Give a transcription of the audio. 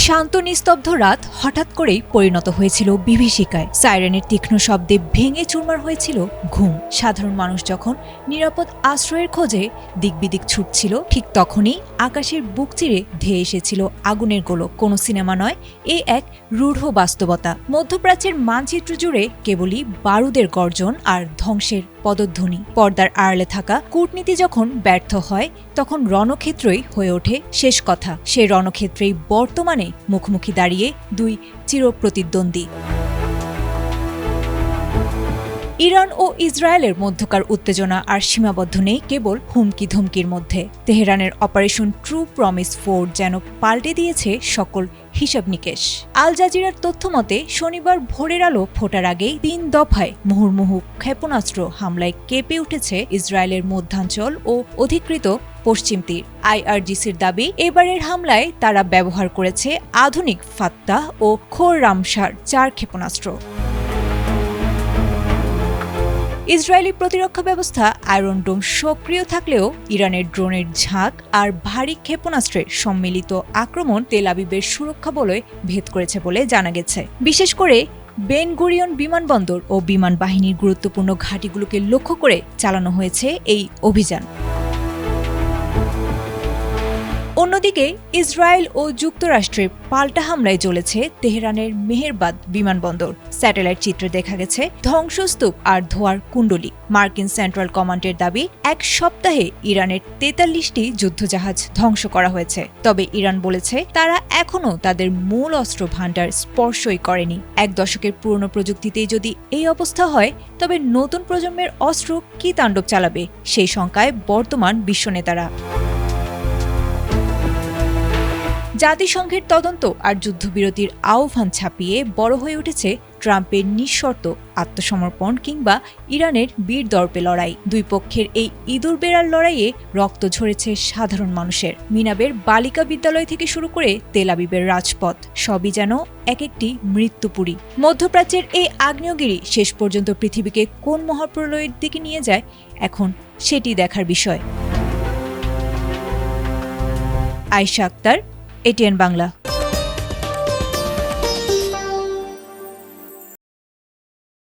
শান্ত নিস্তব্ধ রাত হঠাৎ করেই পরিণত হয়েছিল বিভীষিকায়। সাইরেনের তীক্ষ্ণ শব্দে ভেঙে চুরমার হয়েছিল ঘুম। সাধারণ মানুষ যখন নিরাপদ আশ্রয়ের খোঁজে দিকবিদিক ছুটছিল, ঠিক তখনই আকাশের বুক চিরে ধেয়ে এসেছিল আগুনের গোলক। কোনো সিনেমা নয়, এ এক রূঢ় বাস্তবতা। মধ্যপ্রাচ্যের মানচিত্র জুড়ে কেবলই বারুদের গর্জন আর ধ্বংসের পদধ্বনি। পর্দার আড়ালে থাকা কূটনীতি যখন ব্যর্থ হয়, তখন রণক্ষেত্রই হয়ে ওঠে শেষ কথা। সেই রণক্ষেত্রেই বর্তমানে মুখোমুখি দাঁড়িয়ে দুই চিরপ্রতিদ্বন্দ্বী। ইরান ও ইসরায়েলের মধ্যকার উত্তেজনা আর সীমাবদ্ধ নেই কেবল হুমকি ধমকির মধ্যে। তেহরানের অপারেশন ট্রু প্রমিস 4 যেন পাল্টে দিয়েছে সকল হিসাব নিকেশ। আল জাজিরার তথ্য মতে শনিবার ভোরের আলো ফোটার আগেই 3 দফায় মুহুর্মুহু ক্ষেপণাস্ত্র হামলায় কেঁপে উঠেছে ইসরায়েলের মধ্যাঞ্চল ও অধিকৃত পশ্চিম তীর। আইআরজিসির দাবি, এবারের হামলায় তারা ব্যবহার করেছে আধুনিক ফাত্তাহ ও খোররামশার 4 ক্ষেপণাস্ত্র। ইসরায়েলি প্রতিরক্ষা ব্যবস্থা আয়রন ডোম সক্রিয় থাকলেও ইরানের ড্রোনের ঝাঁক আর ভারী ক্ষেপণাস্ত্রের সম্মিলিত আক্রমণ তেল আবিবের সুরক্ষা বলয় ভেদ করেছে বলে জানা গেছে। বিশেষ করে বেন গুরিয়ন বিমানবন্দর ও বিমান বাহিনীর গুরুত্বপূর্ণ ঘাঁটিগুলোকে লক্ষ্য করে চালানো হয়েছে এই অভিযান। অন্যদিকে ইসরায়েল ও যুক্তরাষ্ট্রের পাল্টা হামলায় জ্বলেছে তেহরানের মেহেরবাদ বিমানবন্দর। স্যাটেলাইট চিত্রে দেখা গেছে ধ্বংসস্তূপ আর ধোঁয়ার কুণ্ডলী। মার্কিন সেন্ট্রাল কমান্ডের দাবি, 1 সপ্তাহে ইরানের 43টি যুদ্ধজাহাজ ধ্বংস করা হয়েছে। তবে ইরান বলেছে তারা এখনও তাদের মূল অস্ত্র ভাণ্ডার স্পর্শই করেনি। 1 দশকের পুরনো প্রযুক্তিতেই যদি এই অবস্থা হয়, তবে নতুন প্রজন্মের অস্ত্র কি তাণ্ডব চালাবে, সেই শঙ্কায় বর্তমান বিশ্বনেতারা। জাতিসংঘের তদন্ত আর যুদ্ধবিরতির আহ্বান ছাপিয়ে বড় হয়ে উঠেছে ট্রাম্পের নিঃশর্ত আত্মসমর্পণ কিংবা ইরানের বীরদর্পে লড়াই। দুই পক্ষের এই ইঁদুর বেড়ার লড়াইয়ে রক্ত ঝরেছে সাধারণ মানুষের। মিনাবের বালিকা বিদ্যালয় থেকে শুরু করে তেল আবিবের রাজপথ, সবই যেন এক একটি মৃত্যুপুরী। মধ্যপ্রাচ্যের এই আগ্নেয়গিরি শেষ পর্যন্ত পৃথিবীকে কোন মহাপ্রলয়ের দিকে নিয়ে যায়, এখন সেটি দেখার বিষয়। আয়েশা আক্তার, এটিএন বাংলা।